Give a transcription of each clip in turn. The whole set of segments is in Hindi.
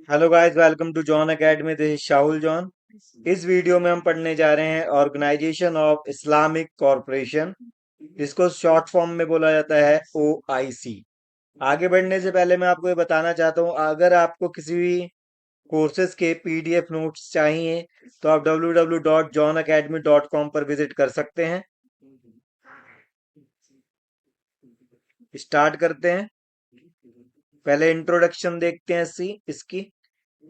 Hello guys, welcome to John academy. This is Shahul John. इस वीडियो में हम पढ़ने जा रहे हैं ऑर्गेनाइजेशन ऑफ इस्लामिक कॉरपोरेशन, जिसको शॉर्ट फॉर्म में बोला जाता है OIC। आगे बढ़ने से पहले मैं आपको ये बताना चाहता हूँ, अगर आपको किसी भी कोर्सेज के PDF नोट्स चाहिए तो आप www.johnacademy.com पर विजिट कर सकते हैं। स्टार्ट करते हैं। पहले इंट्रोडक्शन देखते हैं इसकी।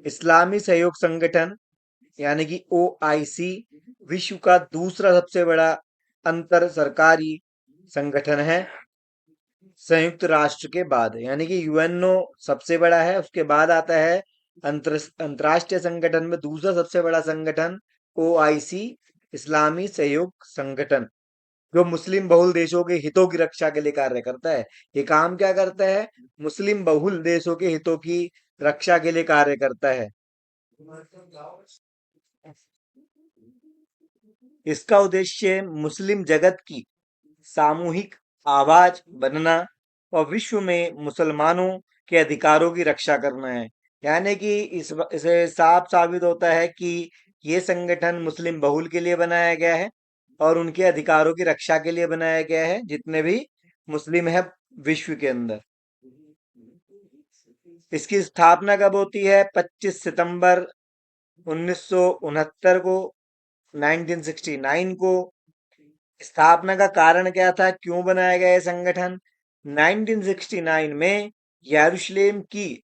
इस्लामी सहयोग संगठन यानी कि OIC विश्व का दूसरा सबसे बड़ा अंतर सरकारी संगठन है, संयुक्त राष्ट्र के बाद। यानी कि UNO सबसे बड़ा है, उसके बाद आता है अंतरराष्ट्रीय संगठन में दूसरा सबसे बड़ा संगठन OIC, इस्लामी सहयोग संगठन, जो मुस्लिम बहुल देशों के हितों की रक्षा के लिए कार्य करता है। ये काम क्या करता है? मुस्लिम बहुल देशों के हितों की रक्षा के लिए कार्य करता है। इसका उद्देश्य मुस्लिम जगत की सामूहिक आवाज बनना और विश्व में मुसलमानों के अधिकारों की रक्षा करना है। यानी कि इसे साफ साबित होता है कि ये संगठन मुस्लिम बहुल के लिए बनाया गया है और उनके अधिकारों की रक्षा के लिए बनाया गया है, जितने भी मुस्लिम है विश्व के अंदर। इसकी स्थापना कब होती है? 25 सितंबर 1969 को, 1969 को। स्थापना का कारण क्या था? क्यों बनाया गया ये संगठन? 1969 में यरूशलेम की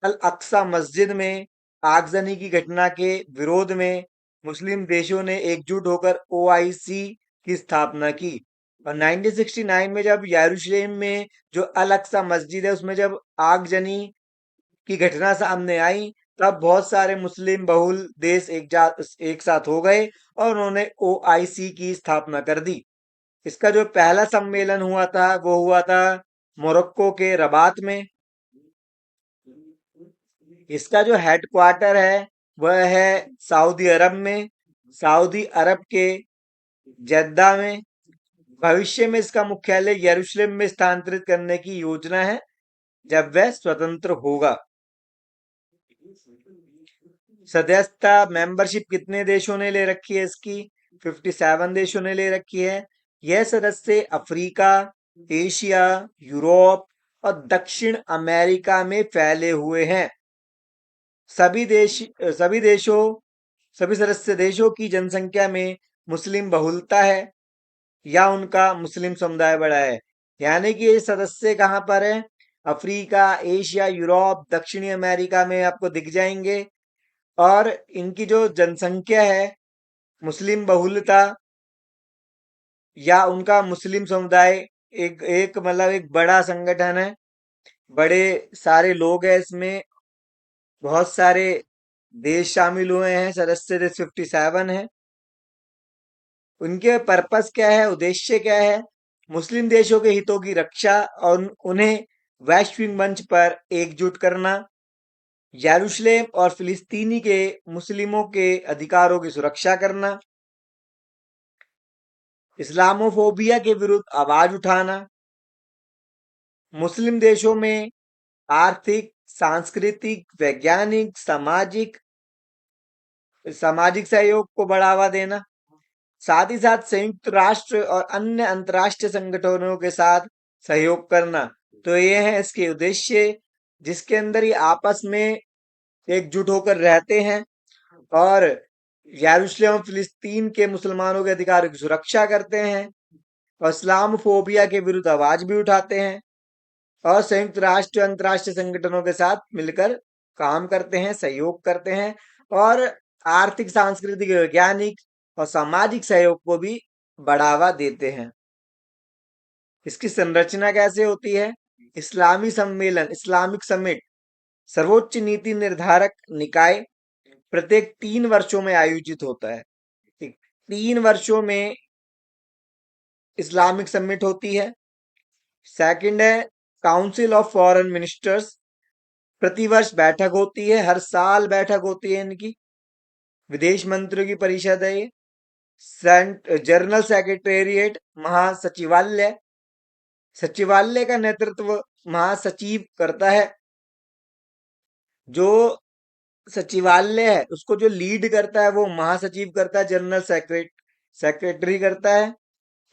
अल अक्सा मस्जिद में आगजनी की घटना के विरोध में मुस्लिम देशों ने एकजुट होकर OIC की स्थापना की। और 1969 में जब यरूशलेम में जो अल अक्सा मस्जिद है उसमें जब आगजनी की घटना सामने आई, तब बहुत सारे मुस्लिम बहुल देश एक साथ हो गए और उन्होंने OIC की स्थापना कर दी। इसका जो पहला सम्मेलन हुआ था वो हुआ था मोरक्को के रबात में। इसका जो हेडक्वार्टर है वह है सऊदी अरब में, सऊदी अरब के जद्दा में। भविष्य में इसका मुख्यालय यरूशलेम में स्थानांतरित करने की योजना है जब वह स्वतंत्र होगा। सदस्यता मेंबरशिप कितने देशों ने ले रखी है इसकी? 57 देशों ने ले रखी है। यह सदस्य अफ्रीका, एशिया, यूरोप और दक्षिण अमेरिका में फैले हुए हैं। सभी देश सभी देशों सभी सदस्य देशों की जनसंख्या में मुस्लिम बहुलता है या उनका मुस्लिम समुदाय बड़ा है। यानी कि ये सदस्य कहाँ पर है? अफ्रीका, एशिया, यूरोप, दक्षिणी अमेरिका में आपको दिख जाएंगे। और इनकी जो जनसंख्या है, मुस्लिम बहुलता या उनका मुस्लिम समुदाय, एक एक मतलब एक बड़ा संगठन है, बड़े सारे लोग हैं इसमें, बहुत सारे देश शामिल हुए हैं, सदस्य देश 57 है। उनके पर्पस क्या है, उद्देश्य क्या है? मुस्लिम देशों के हितों की रक्षा और उन्हें वैश्विक मंच पर एकजुट करना, यरूशलेम और फिलिस्तीनी के मुस्लिमों के अधिकारों की सुरक्षा करना, इस्लामोफोबिया के विरुद्ध आवाज उठाना, मुस्लिम देशों में आर्थिक, सांस्कृतिक, वैज्ञानिक, सामाजिक सहयोग को बढ़ावा देना, साथ ही साथ संयुक्त राष्ट्र और अन्य अंतर्राष्ट्रीय संगठनों के साथ सहयोग करना। तो ये है इसके उद्देश्य, जिसके अंदर ये आपस में एकजुट होकर रहते हैं और यरूशलेम और फिलिस्तीन के मुसलमानों के अधिकारों की सुरक्षा करते हैं और इस्लामोफोबिया के विरुद्ध आवाज भी उठाते हैं और संयुक्त राष्ट्र अंतर्राष्ट्रीय संगठनों के साथ मिलकर काम करते हैं, सहयोग करते हैं और आर्थिक, सांस्कृतिक, वैज्ञानिक और सामाजिक सहयोग को भी बढ़ावा देते हैं। इसकी संरचना कैसे होती है? इस्लामी सम्मेलन, इस्लामिक समिट, सर्वोच्च नीति निर्धारक निकाय, प्रत्येक 3 वर्षों में आयोजित होता है। 3 वर्षों में इस्लामिक समिट होती है। सेकंड है काउंसिल ऑफ फॉरेन मिनिस्टर्स, प्रतिवर्ष बैठक होती है, हर साल बैठक होती है इनकी। विदेश मंत्रियों की परिषद है ये। जनरल सेक्रेटेरिएट, महासचिवालय, सचिवालय का नेतृत्व महासचिव करता है। जो सचिवालय है उसको जो लीड करता है वो महासचिव करता है, जनरल सेक्रेटरी करता है।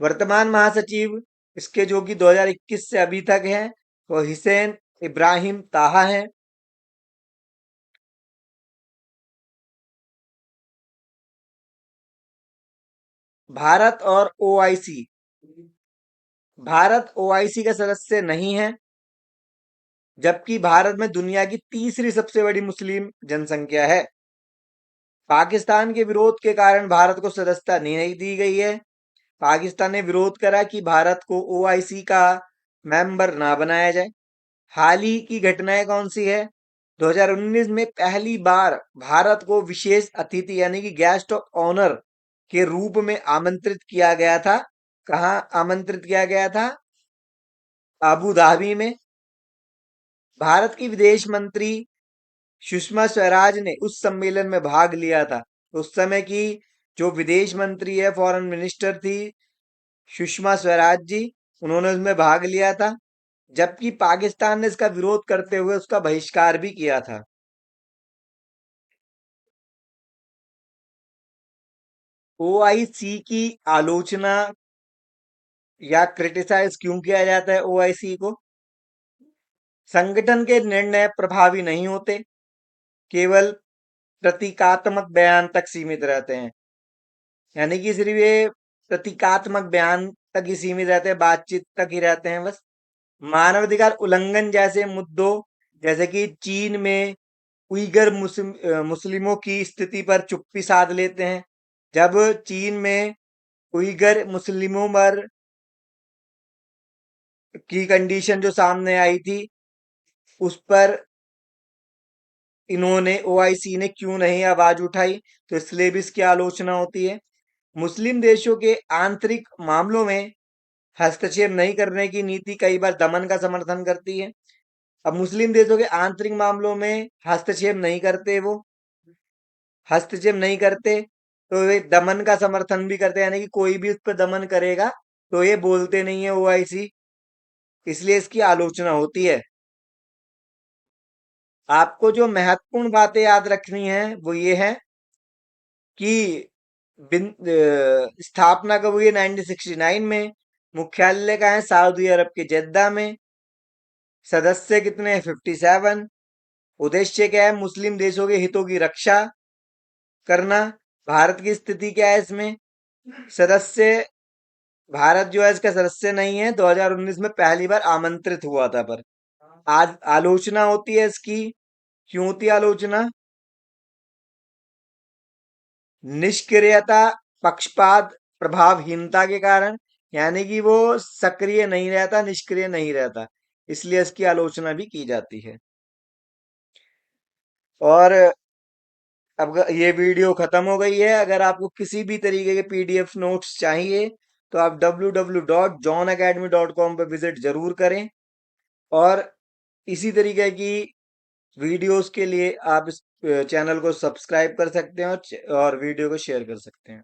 वर्तमान महासचिव इसके जो कि 2021 से अभी तक है वो हिसैन इब्राहिम ताहा है। भारत और ओआईसी, भारत ओआईसी का सदस्य नहीं है, जबकि भारत में दुनिया की तीसरी सबसे बड़ी मुस्लिम जनसंख्या है। पाकिस्तान के विरोध के कारण भारत को सदस्यता नहीं दी गई है। पाकिस्तान ने विरोध करा कि भारत को ओआईसी का मेंबर ना बनाया जाए। हाल ही की घटनाएं कौन सी है? 2019 में पहली बार भारत को विशेष अतिथि यानी कि गेस्ट ऑफ ऑनर के रूप में आमंत्रित किया गया था। कहाँ आमंत्रित किया गया था? अबू धाबी में। भारत की विदेश मंत्री सुषमा स्वराज ने उस सम्मेलन में भाग लिया था। उस समय की जो विदेश मंत्री है, फॉरेन मिनिस्टर थी सुषमा स्वराज जी, उन्होंने उसमें भाग लिया था। जबकि पाकिस्तान ने इसका विरोध करते हुए उसका बहिष्कार भी किया था। ओआईसी की आलोचना या क्रिटिसाइज क्यों किया जाता है ओआईसी को? संगठन के निर्णय प्रभावी नहीं होते, केवल प्रतीकात्मक बयान तक सीमित रहते हैं। यानी कि सिर्फ ये प्रतीकात्मक बयान तक ही सीमित रहते हैं, बातचीत तक ही रहते हैं बस। मानवाधिकार उल्लंघन जैसे मुद्दों, जैसे कि चीन में उइगर मुस्लिमों की स्थिति पर चुप्पी साध लेते हैं। जब चीन में उइगर मुस्लिमों पर की कंडीशन जो सामने आई थी, उस पर इन्होंने ओआईसी ने क्यों नहीं आवाज उठाई, तो इसलिए भी इसकी आलोचना होती है। मुस्लिम देशों के आंतरिक मामलों में हस्तक्षेप नहीं करने की नीति कई बार दमन का समर्थन करती है। अब मुस्लिम देशों के आंतरिक मामलों में हस्तक्षेप नहीं करते, वो हस्तक्षेप नहीं करते तो वे दमन का समर्थन भी करते हैं, यानी कि कोई भी उस पर दमन करेगा तो ये बोलते नहीं है ओआईसी, इसलिए इसकी आलोचना होती है। आपको जो महत्वपूर्ण बातें याद रखनी है वो ये है कि स्थापना कब हुई है? 1969 में। मुख्यालय का है सऊदी अरब के जेद्दा में। सदस्य कितने हैं? 57। उद्देश्य क्या है? मुस्लिम देशों के हितों की रक्षा करना। भारत की स्थिति क्या है इसमें? सदस्य, भारत जो है इसका सदस्य नहीं है। 2019 में पहली बार आमंत्रित हुआ था, पर आज आलोचना होती है इसकी। क्यों होती है आलोचना? निष्क्रियता, पक्षपात, प्रभावहीनता के कारण, यानी कि वो सक्रिय नहीं रहता, निष्क्रिय नहीं रहता, इसलिए इसकी आलोचना भी की जाती है। और अब ये वीडियो खत्म हो गई है। अगर आपको किसी भी तरीके के पीडीएफ नोट्स चाहिए तो आप www.johnacademy.com पर विजिट जरूर करें। और इसी तरीके की वीडियोस के लिए आप इस चैनल को सब्सक्राइब कर सकते हैं और वीडियो को शेयर कर सकते हैं।